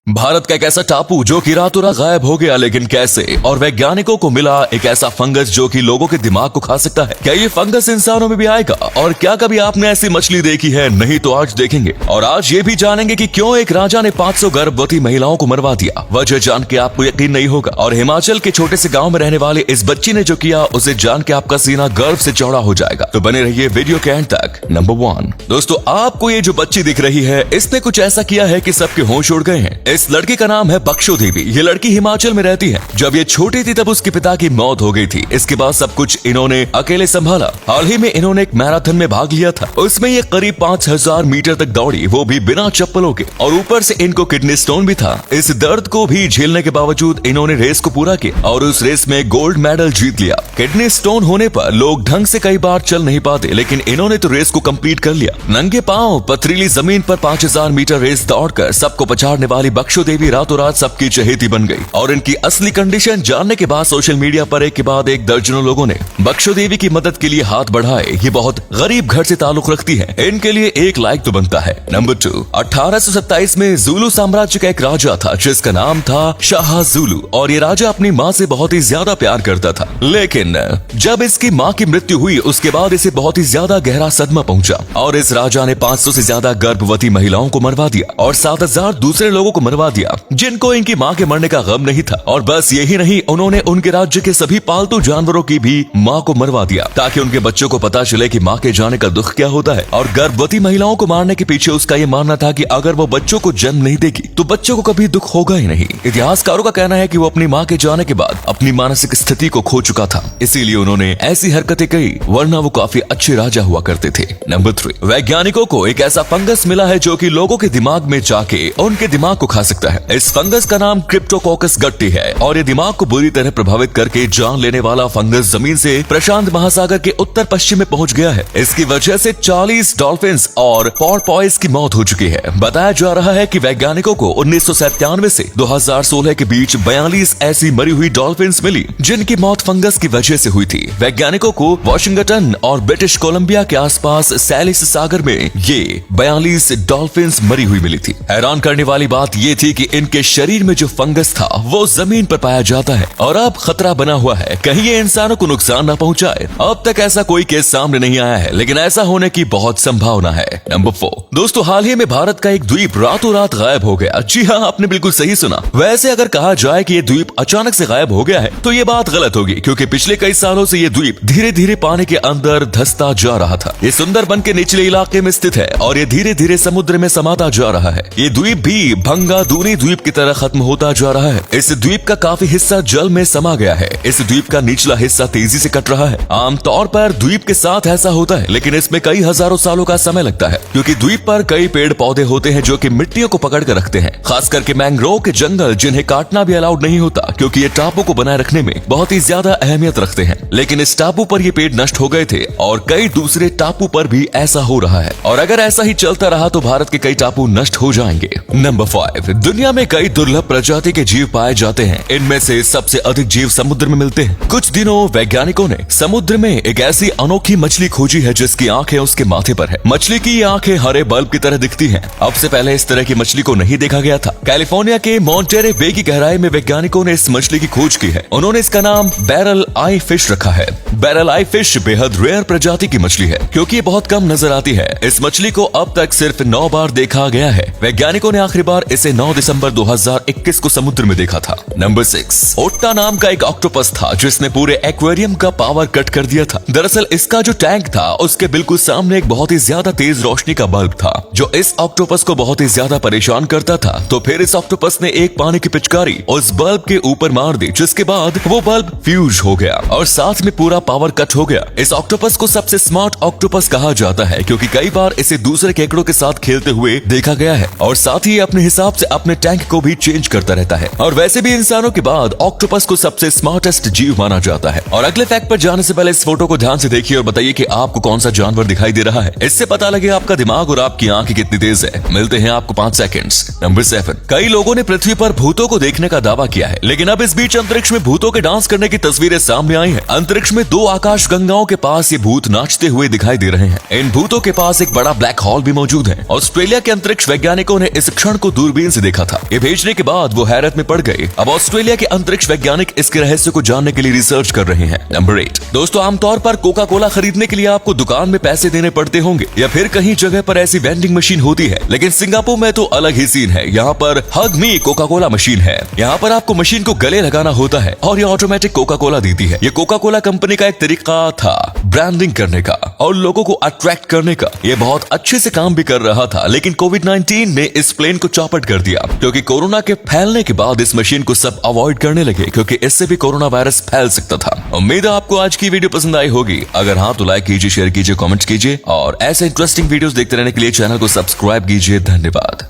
भारत का एक ऐसा टापू जो कि रातों रात गायब हो गया, लेकिन कैसे? और वैज्ञानिकों को मिला एक ऐसा फंगस जो कि लोगों के दिमाग को खा सकता है। क्या ये फंगस इंसानों में भी आएगा? और क्या कभी आपने ऐसी मछली देखी है? नहीं तो आज देखेंगे। और आज ये भी जानेंगे कि क्यों एक राजा ने 500 गर्भवती महिलाओं को मरवा दिया। वजह जान के आपको यकीन नहीं होगा। और हिमाचल के छोटे से गाँव में रहने वाले इस बच्ची ने जो किया, उसे जान के आपका सीना गर्व से चौड़ा हो जाएगा। तो बने रहिए वीडियो के एंड तक। नंबर 1 दोस्तों, आपको ये जो बच्ची दिख रही है, इसने कुछ ऐसा किया है कि सबके होश उड़ गए हैं। इस लड़की का नाम है बक्षो देवी। ये लड़की हिमाचल में रहती है। जब ये छोटी थी तब उसके पिता की मौत हो गई थी। इसके बाद सब कुछ इन्होंने अकेले संभाला। हाल ही में इन्होंने एक मैराथन में भाग लिया था। उसमें ये करीब 5000 मीटर तक दौड़ी, वो भी बिना चप्पलों के। और ऊपर से इनको किडनी स्टोन भी था। इस दर्द को भी झेलने के बावजूद इन्होंने रेस को पूरा किया और उस रेस में गोल्ड मेडल जीत लिया। किडनी स्टोन होने पर लोग ढंग से कई बार चल नहीं पाते, लेकिन इन्होंने तो रेस को कंप्लीट कर लिया। नंगे पांव पथरीली जमीन पर 5000 मीटर रेस दौड़कर सबको पछाड़ने वाली बक्षो देवी रातों रात सबकी चहेती बन गई। और इनकी असली कंडीशन जानने के बाद सोशल मीडिया पर एक के बाद एक दर्जनों लोगों ने बक्षो देवी की मदद के लिए हाथ बढ़ाए। ये बहुत गरीब घर से ताल्लुक रखती है, इनके लिए एक लाइक तो बनता है। नंबर 2, 1827 में जुलू साम्राज्य का एक राजा था जिसका नाम था शाह जुलू। और ये राजा अपनी माँ से बहुत ही ज्यादा प्यार करता था, लेकिन जब इसकी माँ की मृत्यु हुई उसके बाद इसे बहुत ही ज्यादा गहरा सदमा पहुंचा। और इस राजा ने 500 से ज्यादा गर्भवती महिलाओं को मरवा दिया और 7000 दूसरे लोगों को मरवा दिया जिनको इनकी माँ के मरने का गम नहीं था। और बस यही नहीं, उन्होंने उनके राज्य के सभी पालतू जानवरों की भी माँ को मरवा दिया ताकि उनके बच्चों को पता चले कि माँ के जाने का दुख क्या होता है। और गर्भवती महिलाओं को मारने के पीछे उसका ये मानना था कि अगर वो बच्चों को जन्म नहीं देगी तो बच्चों को कभी दुख होगा ही नहीं। इतिहासकारों का कहना है कि वो अपनी माँ के जाने के बाद अपनी मानसिक स्थिति को खो चुका था, इसीलिए उन्होंने ऐसी हरकतें की, वरना वो काफी अच्छे राजा हुआ करते थे। नंबर 3, वैज्ञानिकों को एक ऐसा फंगस मिला है जो कि लोगों के दिमाग में जाके उनके दिमाग को खा सकता है। इस फंगस का नाम क्रिप्टोकोकस गट्टी है और ये दिमाग को बुरी तरह प्रभावित करके जान लेने वाला फंगस जमीन से प्रशांत महासागर के उत्तर पश्चिम में पहुंच गया है। इसकी वजह से 40 डॉल्फिन्स और पोर्पोइज की मौत हो चुकी है। बताया जा रहा है कि वैज्ञानिकों को 1997 से 2016 के बीच 42 ऐसी मरी हुई डॉल्फिन्स मिली जिनकी मौत फंगस की वजह से हुई थी। वैज्ञानिकों को वॉशिंगटन और ब्रिटिश कोलंबिया के आसपास सैलिस सागर में ये 42 डॉल्फिन्स मरी हुई मिली थी। हैरान करने वाली बात ये थी कि इनके शरीर में जो फंगस था वो जमीन पर पाया जाता है और अब खतरा बना हुआ है कहीं ये इंसानों को नुकसान न पहुंचाए। अब तक ऐसा कोई केस सामने नहीं आया है, लेकिन ऐसा होने की बहुत संभावना है। नंबर 4 दोस्तों, हाल ही में भारत का एक द्वीप रातों रात गायब हो गया। जी हाँ, आपने बिल्कुल सही सुना। वैसे अगर कहा जाए कि ये द्वीप अचानक से गायब हो गया है तो ये बात गलत होगी, क्योंकि पिछले कई सालों से ये द्वीप धीरे धीरे पानी के अंदर धंसता जा रहा था। ये सुंदरबन के निचले इलाके में स्थित है और ये धीरे धीरे समुद्र में समाता जा रहा है। ये द्वीप भी भंगा दूनी द्वीप की तरह खत्म होता जा रहा है। इस द्वीप का काफी हिस्सा जल में समा गया है। इस द्वीप का निचला हिस्सा तेजी से कट रहा है। आमतौर पर द्वीप के साथ ऐसा होता है, लेकिन इसमें कई हजारों सालों का समय लगता है, क्योंकि द्वीप पर कई पेड़ पौधे होते हैं जो कि मिट्टियों को पकड़ कर रखते हैं। खास करके मैंग्रोव के जंगल, जिन्हें काटना भी अलाउड नहीं होता, क्योंकि ये टापू को बनाए रखने में बहुत ही ज्यादा अहमियत रखते हैं। लेकिन इस टापू पर ये पेड़ नष्ट हो गए थे और कई दूसरे टापू पर भी ऐसा हो रहा है। और अगर ऐसा ही चलता रहा तो भारत के कई टापू नष्ट हो जाएंगे। नंबर 5, दुनिया में कई दुर्लभ प्रजाति के जीव पाए जाते हैं। इनमें से सबसे अधिक जीव समुद्र में मिलते हैं। कुछ दिनों वैज्ञानिकों ने समुद्र में एक ऐसी अनोखी मछली खोजी है जिसकी आंखें उसके माथे पर है। मछली की ये आंखें हरे बल्ब की तरह दिखती हैं। अब से पहले इस तरह की मछली को नहीं देखा गया था। कैलिफोर्निया के मॉन्टेरे बे की गहराई में वैज्ञानिकों ने इस मछली की खोज की है। उन्होंने इसका नाम बैरल आई फिश रखा है। बैरल आई फिश बेहद रेयर प्रजाति की मछली है, क्योंकि ये बहुत कम नजर आती है। इस मछली को अब तक सिर्फ 9 बार देखा गया है। वैज्ञानिकों ने आखिरी बार इसे 9 दिसंबर 2021 को समुद्र में देखा था। नंबर 6, ओट्टा नाम का एक ऑक्टोपस था जिसने पूरे एक्वेरियम का पावर कट कर दिया था। दरअसल इसका जो टैंक था उसके बिल्कुल सामने एक बहुत ही ज्यादा तेज रोशनी का बल्ब था जो इस ऑक्टोपस को बहुत ही ज्यादा परेशान करता था। तो फिर इस ऑक्टोपस ने एक पानी की पिचकारी उस बल्ब के ऊपर मार दी, जिसके बाद वो बल्ब फ्यूज हो गया और साथ में पूरा पावर कट हो गया। इस ऑक्टोपस को सबसे स्मार्ट ऑक्टोपस कहा जाता है, क्योंकि कई बार इसे दूसरे केकड़ों के साथ खेलते हुए देखा गया है और साथ ही अपने हिसाब से अपने टैंक को भी चेंज करता रहता है। और वैसे भी इंसानों के बाद ऑक्टोपस को सबसे स्मार्टेस्ट जीव माना जाता है। और अगले फैक्ट पर जाने से पहले इस फोटो को ध्यान से देखिए और बताइए कि आपको कौन सा जानवर दिखाई दे रहा है। इससे पता लगे आपका दिमाग और आपकी आंखें कितनी तेज है। मिलते हैं आपको 5 सेकंड्स। नंबर 7, कई लोगों ने पृथ्वी पर भूतों को देखने का दावा किया है, लेकिन अब इस बीच अंतरिक्ष में भूतों के डांस करने की तस्वीरें सामने आई हैं। अंतरिक्ष में 2 आकाश गंगाओं के पास ये भूत नाचते हुए दिखाई दे रहे हैं। इन भूतों के पास एक बड़ा ब्लैक होल भी मौजूद है। ऑस्ट्रेलिया के अंतरिक्ष वैज्ञानिकों ने इस क्षण को दूरबीन से देखा था। ये भेजने के बाद वो हैरत में पड़ गए। अब ऑस्ट्रेलिया के अंतरिक्ष वैज्ञानिक इसके रहस्य को जानने के लिए रिसर्च कर रहे हैं। नंबर 8 दोस्तों, आमतौर पर कोका कोला खरीदने के लिए आपको दुकान में पैसे देने पड़ते होंगे या फिर कहीं जगह पर ऐसी वेंडिंग मशीन होती है, लेकिन सिंगापुर में तो अलग ही सीन है। यहाँ पर हग मी कोका कोला मशीन है। यहाँ पर आपको मशीन को गले लगाना होता है और ये ऑटोमेटिक कोका कोला देती है। ये कोका कोला कंपनी का एक तरीका था ब्रांडिंग करने का और लोगों को अट्रैक्ट करने का। ये बहुत अच्छे से काम भी कर रहा था, लेकिन कोविड-19 ने इस प्लेन को चौपट कर दिया, क्योंकि कोरोना के फैलने के बाद इस मशीन को सब अवॉइड करने लगे, क्योंकि इससे भी कोरोना वायरस फैल सकता था। उम्मीद है आपको आज की वीडियो पसंद आई होगी। अगर हाँ तो लाइक कीजिए, शेयर कीजिए, कमेंट कीजिए और ऐसे इंटरेस्टिंग वीडियोस देखते रहने के लिए चैनल को सब्सक्राइब कीजिए। धन्यवाद।